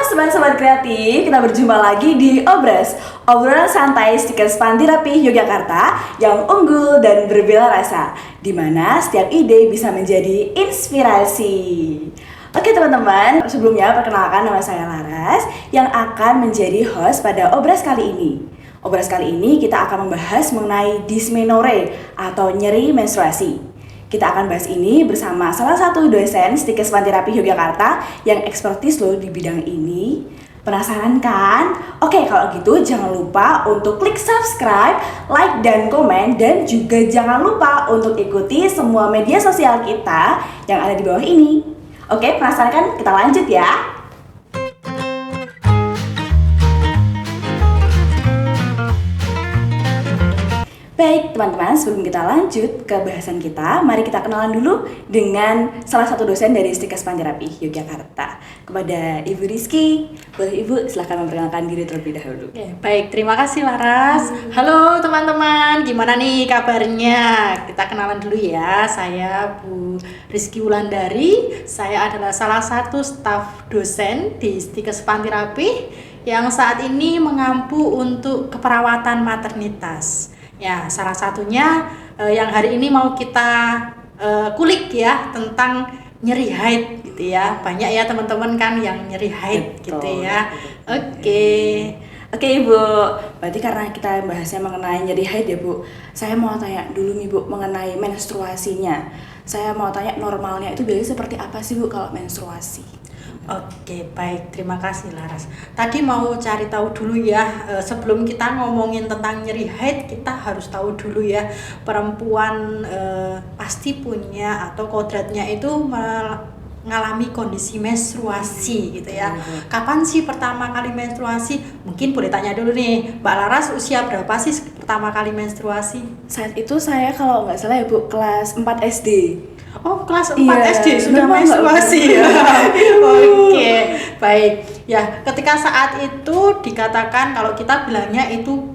Sobat-sobat kreatif, kita berjumpa lagi di Obras, obrolan santai Stikers Panti Rapih Yogyakarta yang unggul dan berbeda rasa, di mana setiap ide bisa menjadi inspirasi. Oke teman-teman, sebelumnya perkenalkan nama saya Laras yang akan menjadi host pada Obras kali ini. Obras kali ini kita akan membahas mengenai dysmenorrhea atau nyeri menstruasi. Kita akan bahas ini bersama salah satu dosen Stikers Panti Rapih Yogyakarta yang ekspertis loh di bidang ini. Penasaran kan? Oke, kalau gitu jangan lupa untuk klik subscribe, like, dan komen. Dan juga jangan lupa untuk ikuti semua media sosial kita yang ada di bawah ini. Oke, penasaran kan? Kita lanjut ya. Baik teman-teman, sebelum kita lanjut ke bahasan kita, mari kita kenalan dulu dengan salah satu dosen dari Stikers Panti Rapih Yogyakarta. Kepada Ibu Rizky, boleh Ibu silahkan memperkenalkan diri terlebih dahulu. Baik, terima kasih Laras. Halo teman-teman, gimana nih kabarnya? Kita kenalan dulu ya, saya Bu Rizky Wulandari. Saya adalah salah satu staf dosen di Stikers Panti Rapih yang saat ini mengampu untuk keperawatan maternitas. Ya, salah satunya yang hari ini mau kita kulik ya tentang nyeri haid gitu ya. Banyak ya teman-teman kan yang nyeri haid gitu ya. Oke Ibu, berarti karena kita bahasnya mengenai nyeri haid ya Bu, saya mau tanya dulu nih Bu mengenai menstruasinya. Saya mau tanya normalnya itu biasanya seperti apa sih Bu kalau menstruasi? Oke, baik, terima kasih Laras. Tadi mau cari tahu dulu ya, sebelum kita ngomongin tentang nyeri haid, kita harus tahu dulu ya, perempuan pasti punya atau kodratnya itu mengalami kondisi menstruasi gitu ya. Kapan sih pertama kali menstruasi? Mungkin boleh tanya dulu nih, Mbak Laras usia berapa sih pertama kali menstruasi? Saat itu saya kalau nggak salah ya Bu, kelas 4 SD. Oh, kelas 4 SD sudah menstruasi ya. Oke, baik. Ya, ketika saat itu dikatakan kalau kita bilangnya itu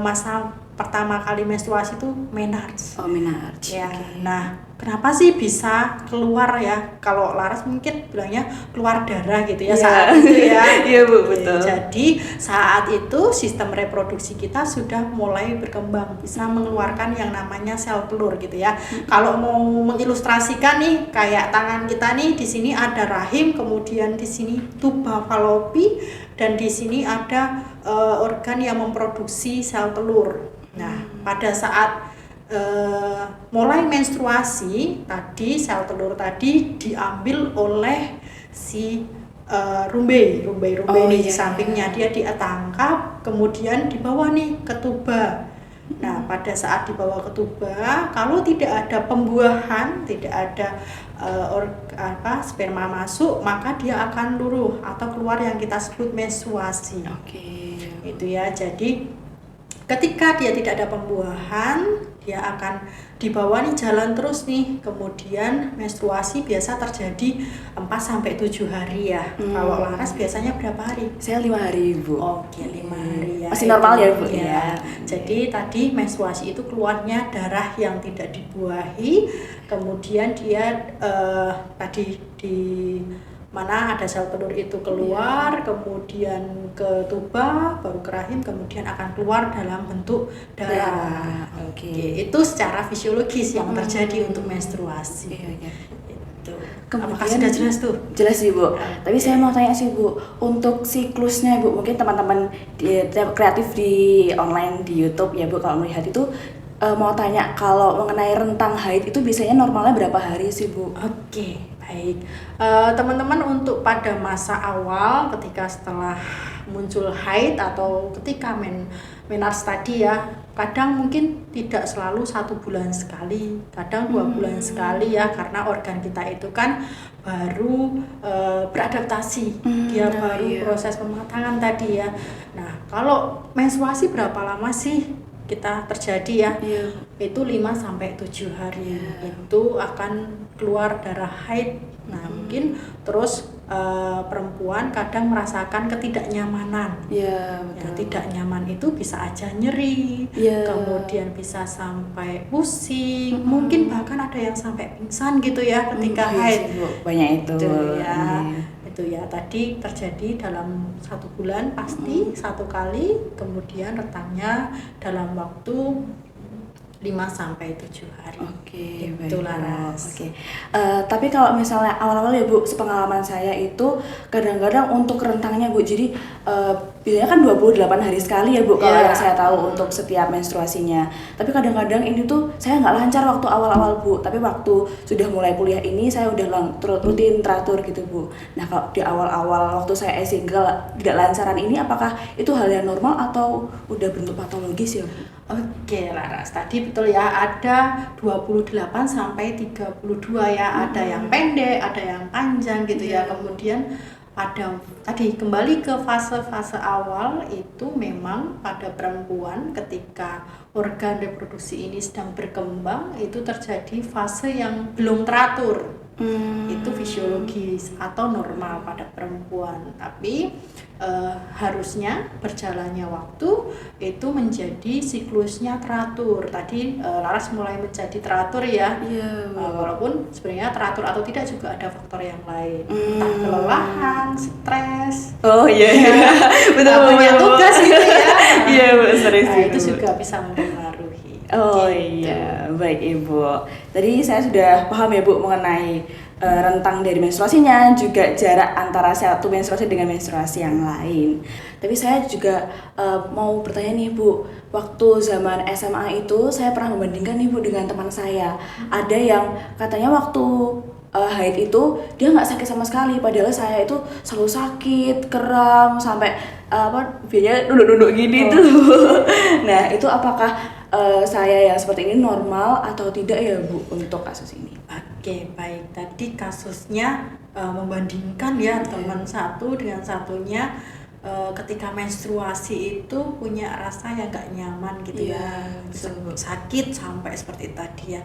masa pertama kali menstruasi itu menarche. Oh, menarche. Ya. Okay. Nah, kenapa sih bisa keluar ya? Kalau Laras mungkin bilangnya keluar darah gitu ya saat itu ya. Iya Bu, betul. Jadi saat itu sistem reproduksi kita sudah mulai berkembang, bisa mengeluarkan yang namanya sel telur gitu ya. Kalau mau mengilustrasikan nih kayak tangan kita nih, di sini ada rahim, kemudian di sini tuba fallopi, dan di sini ada organ yang memproduksi sel telur. Nah, pada saat mulai menstruasi tadi sel telur tadi diambil oleh si rumbai di sampingnya, dia ditangkap kemudian dibawa nih ke tuba. Nah, pada saat dibawa ke tuba, kalau tidak ada pembuahan, tidak ada sperma masuk, maka dia akan luruh atau keluar yang kita sebut menstruasi. Itu ya. Jadi ketika dia tidak ada pembuahan, dia akan dibawa nih jalan terus nih. Kemudian menstruasi biasa terjadi 4-7 hari ya. Kalau Laras biasanya berapa hari? Saya 5 hari Bu. Oke, 5 hari ya. Masih normal ya Bu? Ya. Jadi tadi menstruasi itu keluarnya darah yang tidak dibuahi. Kemudian dia tadi di mana ada sel telur itu keluar, kemudian ke tuba, baru ke rahim, kemudian akan keluar dalam bentuk darah. Itu secara fisiologis yang terjadi untuk menstruasi. Itu. Apakah sudah jelas tuh? Jelas sih Bu. Tapi saya mau tanya sih Bu, untuk siklusnya Bu, mungkin teman-teman kreatif di online di YouTube ya Bu, kalau melihat itu mau tanya kalau mengenai rentang haid itu biasanya normalnya berapa hari sih Bu? Oke. Baik, teman-teman, untuk pada masa awal ketika setelah muncul haid atau ketika menarche tadi ya, kadang mungkin tidak selalu 1 bulan sekali, kadang 2 bulan sekali ya, karena organ kita itu kan baru beradaptasi, dia baru proses pematangan tadi ya. Nah, kalau menstruasi berapa lama sih kita terjadi ya? Itu 5-7 hari itu akan keluar darah haid. Nah, mungkin terus perempuan kadang merasakan ketidaknyamanan. Ya, tidak nyaman itu bisa aja nyeri, kemudian bisa sampai pusing, mungkin bahkan ada yang sampai pingsan gitu ya ketika haid. Banyak itu. Ya. itu ya, tadi terjadi dalam 1 bulan pasti 1 kali, kemudian rentangnya dalam waktu 5 sampai 7 hari. Oke, Gitu, baik, Bu. Laras. Oke. Tapi kalau misalnya awal-awal ya Bu, sepengalaman saya itu kadang-kadang untuk rentangnya Bu, jadi biasanya kan 28 hari sekali ya Bu, kalau Iya. yang saya tahu untuk setiap menstruasinya. Tapi kadang-kadang ini tuh saya nggak lancar waktu awal-awal Bu, tapi waktu sudah mulai kuliah ini saya udah rutin teratur gitu Bu. Nah kalau di awal-awal waktu saya single tidak lancaran ini, apakah itu hal yang normal atau udah bentuk patologis ya Bu? Oke, Laras, tadi betul ya, ada 28 sampai 32 ya, ada yang pendek, ada yang panjang gitu ya. Kemudian ada tadi kembali ke fase-fase awal itu memang pada perempuan ketika organ reproduksi ini sedang berkembang itu terjadi fase yang belum teratur. Itu fisiologis atau normal pada perempuan, tapi harusnya berjalannya waktu itu menjadi siklusnya teratur. Tadi Laras mulai menjadi teratur ya. Walaupun sebenarnya teratur atau tidak juga ada faktor yang lain, entah kelelahan, stres. Oh iya, betul, punya tugas gitu ya. Iya, sering Nah, sih, itu Bu. juga bisa mempengaruhi. Oh Gitu. iya, baik Ibu. Tadi saya sudah paham ya Bu mengenai rentang dari menstruasinya, juga jarak antara satu menstruasi dengan menstruasi yang lain. Tapi saya juga mau bertanya nih Bu, waktu zaman SMA itu saya pernah membandingkan nih Bu dengan teman saya. Ada yang katanya waktu haid itu dia nggak sakit sama sekali, padahal saya itu selalu sakit, kram, sampai biasanya duduk-duduk gini tuh. Nah itu apakah saya yang seperti ini normal atau tidak ya Bu untuk kasus ini? Oke, baik. Tadi kasusnya membandingkan ya teman satu dengan satunya ketika menstruasi itu punya rasa yang nggak nyaman gitu ya, sakit sampai seperti tadi ya.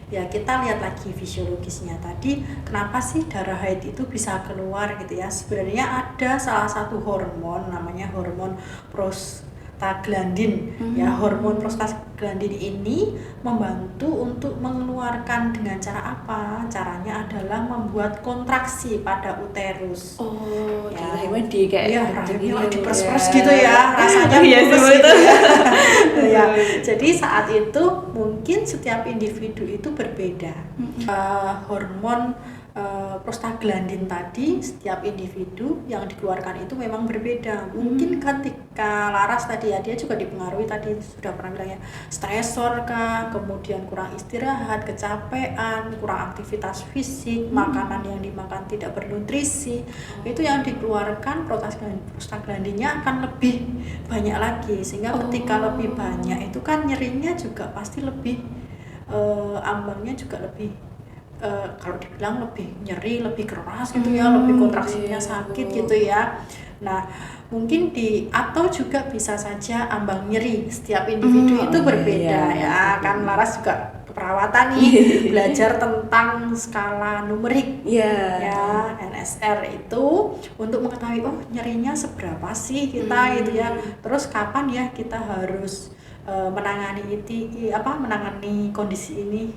Ya kita lihat lagi fisiologisnya tadi, kenapa sih darah haid itu bisa keluar gitu ya? Sebenarnya ada salah satu hormon namanya hormon prostaglandin. Ya, hormon prostaglandin ini membantu untuk mengeluarkan dengan cara apa? Caranya adalah membuat kontraksi pada uterus. Oh, Ya, rahimnya di kayak iya, gini rahimnya ya, Bu, diperes-peres ya. gitu ya, rasanya Iya sih, mulus betul. gitu ya. Ya, jadi saat itu mungkin setiap individu itu berbeda. Hormon prostaglandin tadi setiap individu yang dikeluarkan itu memang berbeda. Mungkin ketika Laras tadi ya, dia juga dipengaruhi tadi sudah pernah bilang ya, stresor kah, kemudian kurang istirahat, kecapean, kurang aktivitas fisik, makanan yang dimakan tidak bernutrisi, itu yang dikeluarkan prostaglandinnya akan lebih banyak lagi, sehingga ketika lebih banyak itu kan nyerinya juga pasti lebih ambangnya juga lebih kalau dibilang lebih nyeri, lebih keras gitu ya, lebih kontraksinya sakit gitu ya. Nah, mungkin atau juga bisa saja ambang nyeri setiap individu itu berbeda ya. Kan Laras juga keperawatan nih, belajar tentang skala numerik ya, NSR itu untuk mengetahui nyerinya seberapa sih kita gitu ya. Terus kapan ya kita harus menangani menangani kondisi ini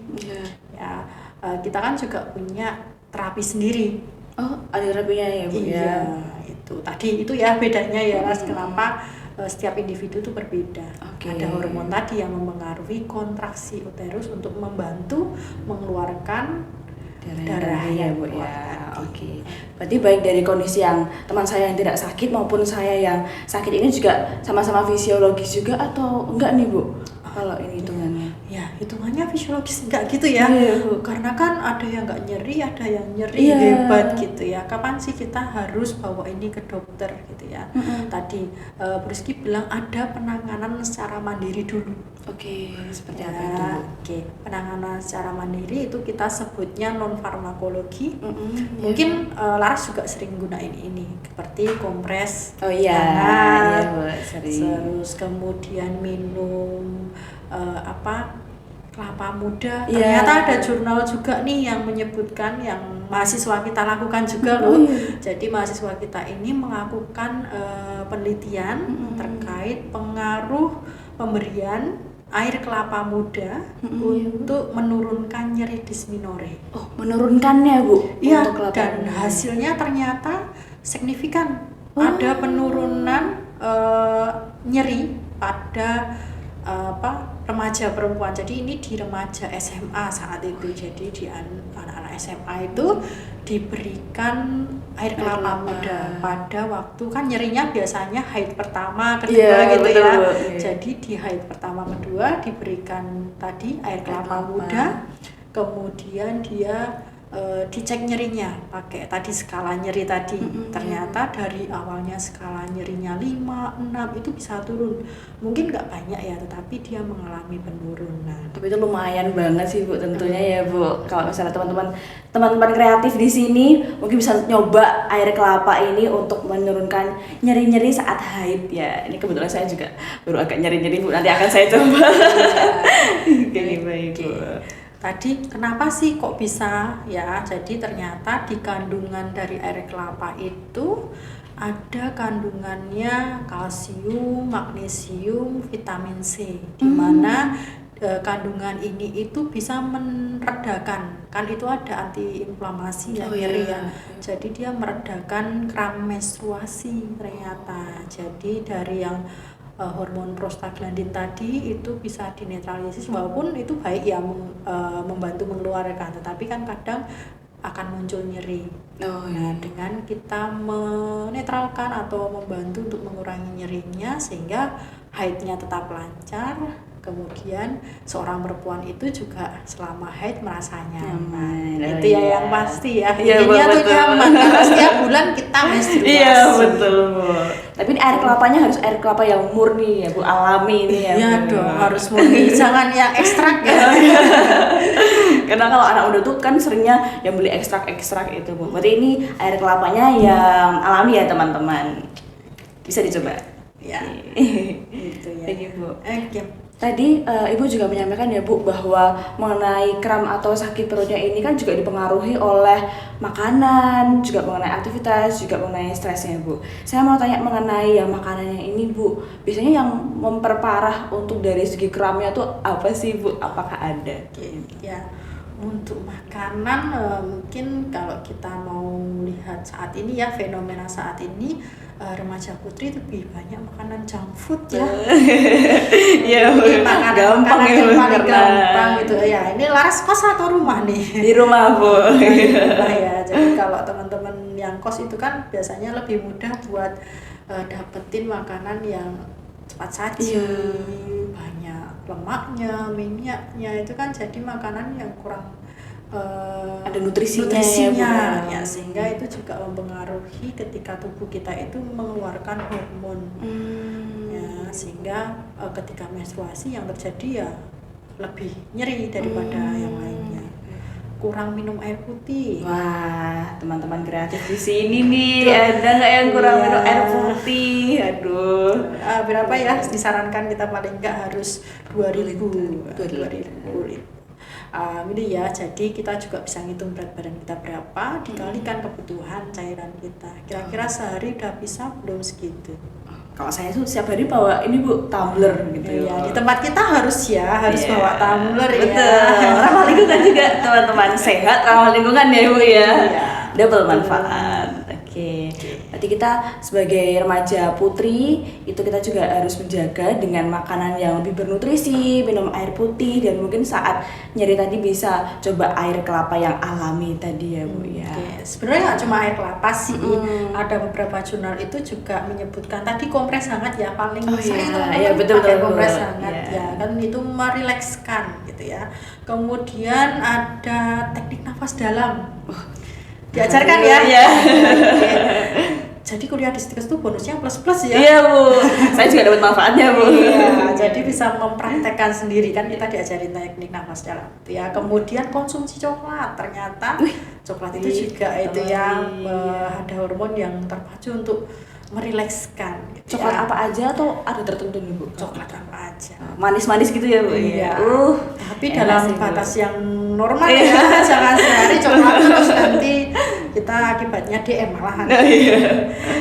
ya. Kita kan juga punya terapi sendiri. Oh, ada terapinya ya Bu Iya, ya. itu ya bedanya ya Ras, kenapa setiap individu itu berbeda. Ada hormon tadi yang mempengaruhi kontraksi uterus untuk membantu mengeluarkan darah ya Bu ya. Oke. Berarti baik dari kondisi yang teman saya yang tidak sakit maupun saya yang sakit ini juga sama-sama fisiologis juga atau enggak nih Bu? Kalau ini hitungannya. Ya, hitungannya fisiologis enggak gitu ya. Karena kan ada yang enggak nyeri, ada yang nyeri hebat gitu ya. Kapan sih kita harus bawa ini ke dokter gitu ya. Tadi Rizky bilang ada penanganan secara mandiri dulu. Oke, seperti ya, apa itu? Oke, penanganan secara mandiri itu kita sebutnya non farmakologi. Mungkin Laras juga sering gunain ini seperti kompres. Oh iya, iya Bu, sering. Terus kemudian minum kelapa muda. Ternyata ada jurnal juga nih yang menyebutkan, yang mahasiswa kita lakukan juga loh. Jadi mahasiswa kita ini melakukan penelitian terkait pengaruh pemberian air kelapa muda untuk menurunkan nyeri dysmenorrhea. Oh, menurunkannya Bu? Iya, untuk kelapa dan muda. hasilnya ternyata signifikan. Ada penurunan nyeri pada remaja perempuan. Jadi ini di remaja SMA saat itu. Jadi di anak-anak SMA itu diberikan air kelapa muda pada waktu kan nyerinya biasanya haid pertama, kedua gitu betul, ya. betul. Jadi di haid pertama, kedua diberikan tadi air kelapa muda. Kemudian dia dicek nyerinya pakai tadi skala nyeri tadi. Ternyata dari awalnya skala nyerinya 5, 6 itu bisa turun. Mungkin nggak banyak ya, tetapi dia mengalami penurunan. Tapi itu lumayan banget sih Bu tentunya ya Bu. Kalau misalnya teman-teman kreatif di sini mungkin bisa nyoba air kelapa ini untuk menurunkan nyeri-nyeri saat haid ya. Ini kebetulan saya juga baru agak nyeri-nyeri Bu. Nanti akan saya coba. Oke, baik Bu. Tadi kenapa sih kok bisa ya? Jadi ternyata di kandungan dari air kelapa itu ada kandungannya kalsium, magnesium, vitamin C, di mana kandungan ini itu bisa meredakan, kan itu ada antiinflamasi ya, nyeri ya. Jadi dia meredakan kram menstruasi ternyata. Jadi dari yang hormon prostaglandin tadi itu bisa dinetralisir, walaupun itu baik ya membantu mengeluarkan, tetapi kan kadang akan muncul nyeri. Nah, dengan kita menetralkan atau membantu untuk mengurangi nyerinya sehingga haidnya tetap lancar, kemudian seorang perempuan itu juga selama haid merasa nyaman. Itu ya yang pasti ya. Intinya tuh nyaman karena setiap bulan kita menstruasi. Iya betul Bu. Tapi ini air kelapanya harus air kelapa yang murni ya Bu, alami ini ya. Iya Bu. dong, harus murni, jangan yang ekstrak ya. Karena kalau anak muda tuh kan seringnya yang beli ekstrak-ekstrak itu Bu. Berarti ini air kelapanya yang alami ya teman-teman. Bisa dicoba. Ya. Gitu ya. Thank you Bu. Oke. Tadi Ibu juga menyampaikan ya Bu bahwa mengenai kram atau sakit perutnya ini kan juga dipengaruhi oleh makanan, juga mengenai aktivitas, juga mengenai stresnya Bu. Saya mau tanya mengenai yang makanannya ini Bu. Biasanya yang memperparah untuk dari segi kramnya tuh apa sih Bu? Apakah ada? Ya, untuk makanan mungkin kalau kita mau lihat saat ini ya, fenomena saat ini remaja putri lebih banyak makanan junk food ya. Iya, makanan yang paling gampang gitu ya. Ini laras kos atau rumah nih? Di rumah Bu. Di rumah ya. Jadi kalau teman-teman yang kos itu kan biasanya lebih mudah buat dapetin makanan yang cepat saji, banyak lemaknya, minyaknya, itu kan jadi makanan yang kurang ada nutrisinya ya, sehingga itu juga mempengaruhi ketika tubuh kita itu mengeluarkan hormon ya, sehingga ketika menstruasi yang terjadi ya lebih nyeri daripada yang lainnya. Kurang minum air putih. Wah, teman-teman kreatif di sini nih, ada nggak yang kurang minum air putih? Aduh. Berapa ya disarankan kita paling nggak harus 2000 liter. Ini ya, jadi kita juga bisa ngitung berat badan kita berapa dikalikan kebutuhan cairan kita. Kira-kira sehari udah bisa belum segitu? Kalau saya tuh setiap hari bawa ini Bu, tumbler gitu ya. Di tempat kita harus bawa tumbler ya. Betul. Ramah lingkungan juga teman-teman, sehat ramah lingkungan ya Bu ya. Double manfaat. Oke. Berarti kita sebagai remaja putri itu kita juga harus menjaga dengan makanan yang lebih bernutrisi, minum air putih, dan mungkin saat nyeri tadi bisa coba air kelapa yang alami tadi ya Bu ya. Sebenarnya nggak cuma air kelapa sih, ada beberapa jurnal itu juga menyebutkan tadi kompres hangat ya, paling sering betul, pakai kompres hangat ya kan, itu merilekskan gitu ya. Kemudian ada teknik nafas dalam. Diajarkan ya. Jadi kuliah di Stikes itu bonusnya plus ya. Iya Bu, saya juga dapat manfaatnya Bu. Iya, jadi bisa mempraktekkan sendiri kan, kita diajarin teknik nafas dalam ya. Kemudian konsumsi coklat, ternyata coklat itu juga itu yang ada hormon yang terpacu untuk merilekskan gitu. Coklat apa aja atau ada tertentu nih Bu? Coklat apa aja. Manis-manis gitu ya Bu? Iya. Tapi dalam batas yang normal ya, jangan sehari coklat terus nanti kita akibatnya DM malahan.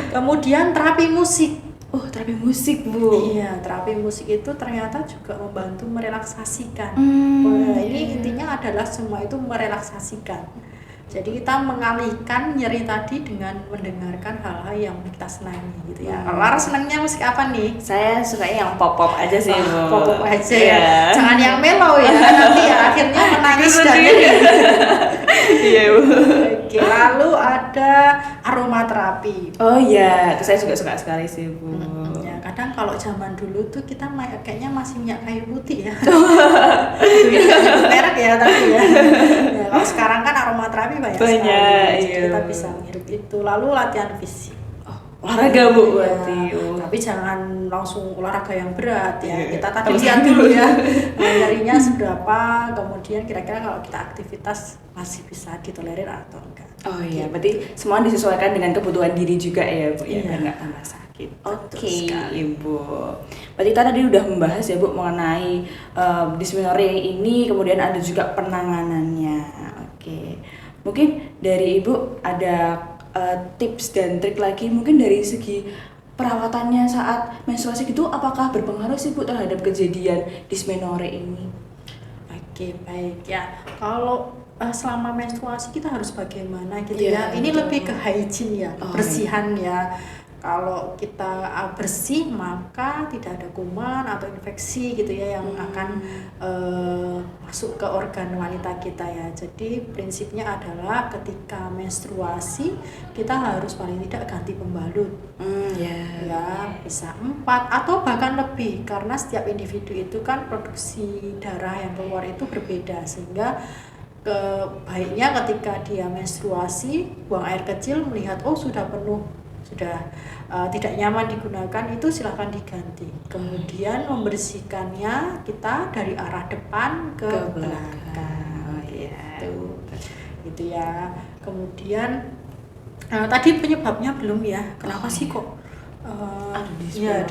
Kemudian terapi musik. Terapi musik Bu. Iya, terapi musik itu ternyata juga membantu merelaksasikan. Ini intinya adalah semua itu merelaksasikan. Jadi kita mengalihkan nyeri tadi dengan mendengarkan hal-hal yang kita senangi gitu ya. Kalau Lara senangnya musik apa nih? Saya sukanya yang pop-pop aja sih, Bu. Pop aja ya. Iya. Jangan yang mellow ya. Nanti ya akhirnya menangis dan Iya, Bu. Oke, lalu ada aromaterapi. Oh iya, itu saya juga suka sekali sih, Bu. Ya, kadang kalau zaman dulu tuh kita kayaknya masih minyak kayu putih ya. Merek ya tapi ya. Ya, kalau sekarang kan aromaterapi banyak sekali. Jadi iya. kita bisa menghirup itu. Lalu latihan fisik. Olahraga, Bu, Iya, berarti. tapi jangan langsung olahraga yang berat ya. Iya. Kita tadi Kalau lihat sambil. dulu ya nyerinya seberapa, kemudian kira-kira kalau kita aktivitas masih bisa ditolerir atau enggak. Oh iya, berarti semua disesuaikan dengan kebutuhan diri juga ya, Bu, ya, Iya. biar nggak tambah sakit. Betul Oke, sekali. Bu. Berarti kita tadi udah membahas ya, Bu, mengenai dysmenorrhea ini, kemudian ada juga penanganannya. Oke, mungkin dari Ibu ada tips dan trik lagi, mungkin dari segi perawatannya saat menstruasi gitu, apakah berpengaruh sih, Bu, terhadap kejadian dysmenorrhea ini? Oke, baik ya. Kalau selama menstruasi kita harus bagaimana gitu Iya, ya. Ini betul. lebih ke hygiene ya, Oh, kebersihan ya. Kalau kita bersih maka tidak ada kuman atau infeksi gitu ya yang akan masuk ke organ wanita kita ya. Jadi prinsipnya adalah ketika menstruasi kita harus paling tidak ganti pembalut. Ya. Ya bisa 4 atau bahkan lebih karena setiap individu itu kan produksi darah yang keluar itu berbeda sehingga baiknya ketika dia menstruasi buang air kecil melihat oh sudah penuh, sudah tidak nyaman digunakan, itu silahkan diganti. Kemudian membersihkannya kita dari arah depan ke belakang. Oh, iya. Gitu ya. Kemudian tadi penyebabnya belum ya, kenapa sih kok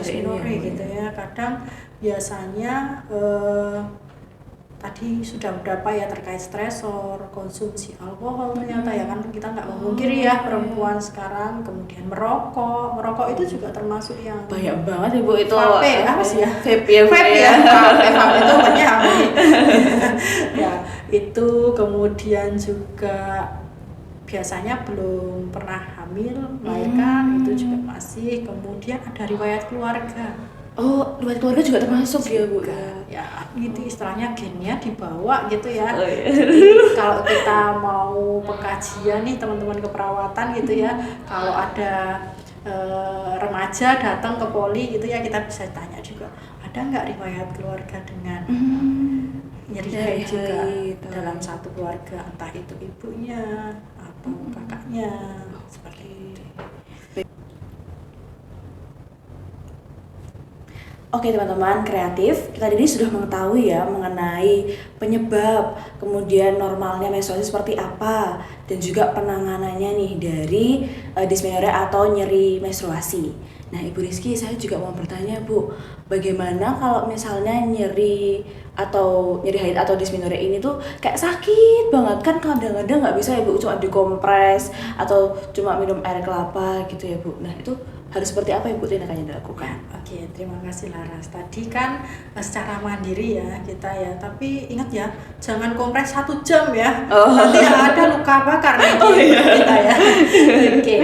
dysmenorrhea gitu ya. Kadang biasanya tadi sudah berapa ya terkait stresor, konsumsi alkohol ternyata ya kan kita nggak memungkiri ya perempuan sekarang, kemudian merokok itu juga termasuk yang Banyak banget ya, Bu, itu. vape apa sih ya? Vape ya, Bu, Vape ya. vape itu banyak ya itu. Kemudian juga biasanya belum pernah hamil melahirkan itu juga masih. Kemudian ada riwayat keluarga. Oh, riwayat keluarga juga termasuk ya, Bu? Ya itu istilahnya gennya dibawa gitu ya. Oh, iya. Jadi kalau kita mau pengkajian nih teman-teman keperawatan gitu ya, kalau ada remaja datang ke poli gitu ya, kita bisa tanya juga ada nggak riwayat keluarga dengan nyeri haid juga dalam satu keluarga, entah itu ibunya atau kakaknya seperti itu. Oke teman-teman kreatif, kita tadi sudah mengetahui ya mengenai penyebab, kemudian normalnya menstruasi seperti apa, dan juga penanganannya nih dari dysmenorrhea atau nyeri menstruasi. Nah, Ibu Rizky, saya juga mau bertanya, Bu, bagaimana kalau misalnya nyeri haid atau dysmenorrhea ini tuh kayak sakit banget, kan kadang-kadang nggak bisa ya, Bu, cuma dikompres atau cuma minum air kelapa gitu ya, Bu. Nah, itu harus seperti apa Ibu tindakannya dilakukan? Oke, terima kasih Laras. Tadi kan secara mandiri ya kita ya, tapi ingat ya, jangan kompres 1 jam ya. Nanti ada luka bakar nih kita ya. Oke,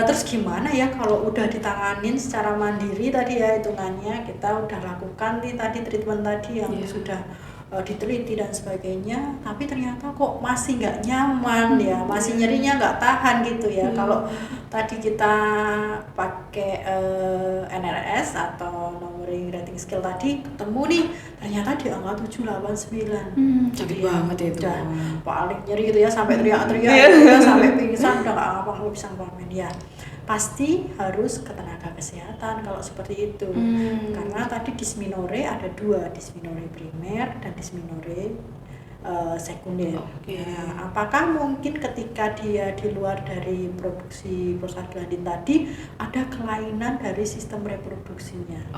terus gimana ya kalau udah ditanganin secara mandiri tadi ya, hitungannya kita udah lakukan nih tadi treatment tadi yang sudah diteliti dan sebagainya, tapi ternyata kok masih nggak nyaman ya, masih nyerinya nggak tahan gitu ya. Kalau tadi kita pakai NRS atau numbering rating scale tadi ketemu nih ternyata di angka 789. Sakit banget ya itu. Udah paling nyeri gitu ya, sampai teriak-teriak gitu ya, sampai pingsan, udah nggak bisa ngapain ya. Pasti harus ke tenaga kesehatan kalau seperti itu. Karena tadi dysmenorrhea ada 2, dysmenorrhea primer dan dysmenorrhea sekunder. Nah, apakah mungkin ketika dia di luar dari produksi prostaglandin tadi ada kelainan dari sistem reproduksinya?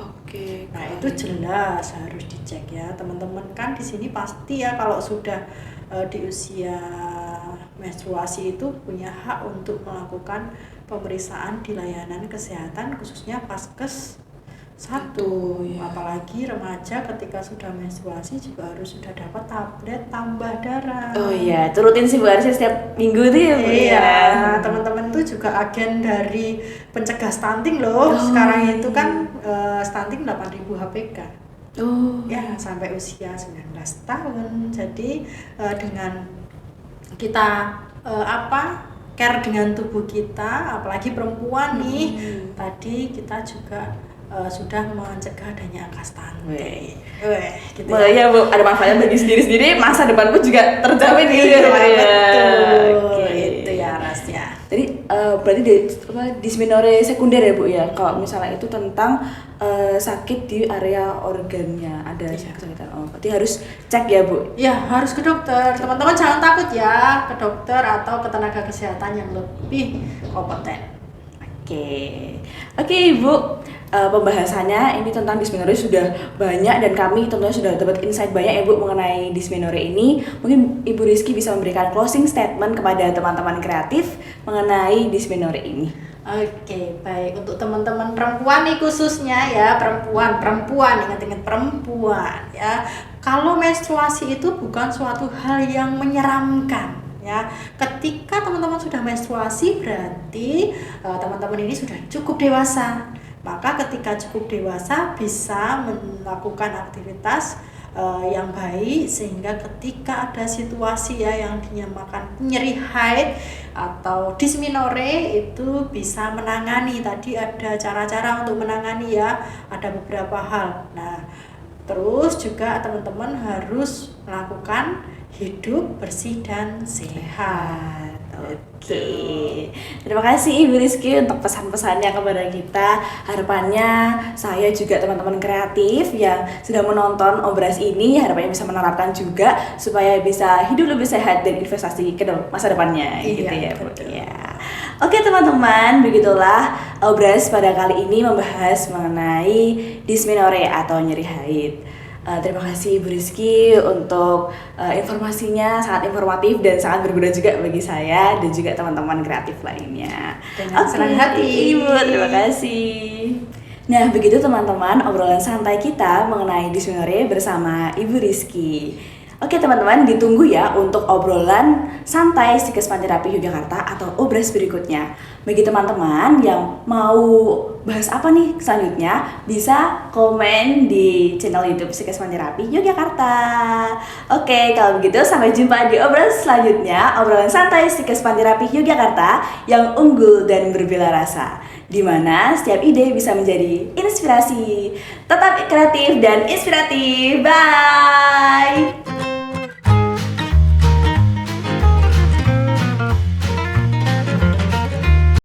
Nah, itu jelas harus dicek ya, teman-teman. Kan di sini pasti ya kalau sudah di usia menstruasi itu punya hak untuk melakukan pemeriksaan di layanan kesehatan khususnya Paskes Satu, Gitu, ya. apalagi remaja ketika sudah menstruasi juga harus sudah dapat tablet tambah darah. Oh iya, itu rutin sih Bu harusnya setiap minggu tuh ya Bu Iya, ya. teman-teman tuh juga agen dari pencegah stunting loh. Oh, Sekarang itu iya. kan stunting 8.000 HPK. Oh. Ya, sampai usia 19 tahun. Jadi dengan kita care dengan tubuh kita, apalagi perempuan nih. Tadi kita juga sudah mencegah adanya angka stunting. Gitu Wah, ya Bu, ada manfaatnya bagi sendiri-sendiri, masa depanku juga terjamin gitu ya Bu ya. Betul. Oke. Itu ya rasnya. Jadi berarti dysmenorrhea sekunder ya Bu ya. Kalau misalnya itu tentang sakit di area organnya, ada kesakitan. Oh, berarti harus cek ya Bu. Ya, harus ke dokter. Teman-teman jangan takut ya ke dokter atau ke tenaga kesehatan yang lebih kompeten. Oke Ibu, pembahasannya ini tentang dysmenorrhea sudah banyak dan kami tentunya sudah dapat insight banyak ya Bu mengenai dysmenorrhea ini. Mungkin Ibu Rizky bisa memberikan closing statement kepada teman-teman kreatif mengenai dysmenorrhea ini. Oke, baik. Untuk teman-teman perempuan nih khususnya ya, perempuan, ingat-ingat perempuan ya. Kalau menstruasi itu bukan suatu hal yang menyeramkan ya. Ketika teman-teman sudah menstruasi berarti teman-teman ini sudah cukup dewasa. Maka ketika cukup dewasa bisa melakukan aktivitas yang baik, sehingga ketika ada situasi ya yang dinamakan nyeri haid atau dysmenorrhea itu bisa menangani. Tadi ada cara-cara untuk menangani ya, ada beberapa hal. Nah, terus juga teman-teman harus melakukan hidup bersih dan sehat. Oke, terima kasih Ibu Rizky untuk pesan-pesannya kepada kita. Harapannya saya juga teman-teman kreatif yang sedang menonton Obras ini harapannya bisa menerapkan juga supaya bisa hidup lebih sehat dan investasi ke masa depannya gitu ya Bu. Ya. Oke teman-teman, begitulah Obras pada kali ini membahas mengenai dysmenorrhea atau nyeri haid. Terima kasih Ibu Rizky untuk informasinya, sangat informatif dan sangat berguna juga bagi saya dan juga teman-teman kreatif lainnya. Dengan senang hati. Ibu, terima kasih. Nah, begitu teman-teman obrolan santai kita mengenai dysmenorrhea bersama Ibu Rizky. Oke teman-teman, ditunggu ya untuk obrolan santai Psikespan Terapi Yogyakarta atau Obras berikutnya. Bagi teman-teman yang mau bahas apa nih selanjutnya, bisa komen di channel YouTube Psikespan Terapi Yogyakarta. Oke, kalau begitu sampai jumpa di obrolan selanjutnya, obrolan santai Psikespan Terapi Yogyakarta yang unggul dan berbela rasa, di mana setiap ide bisa menjadi inspirasi. Tetap kreatif dan inspiratif. Bye.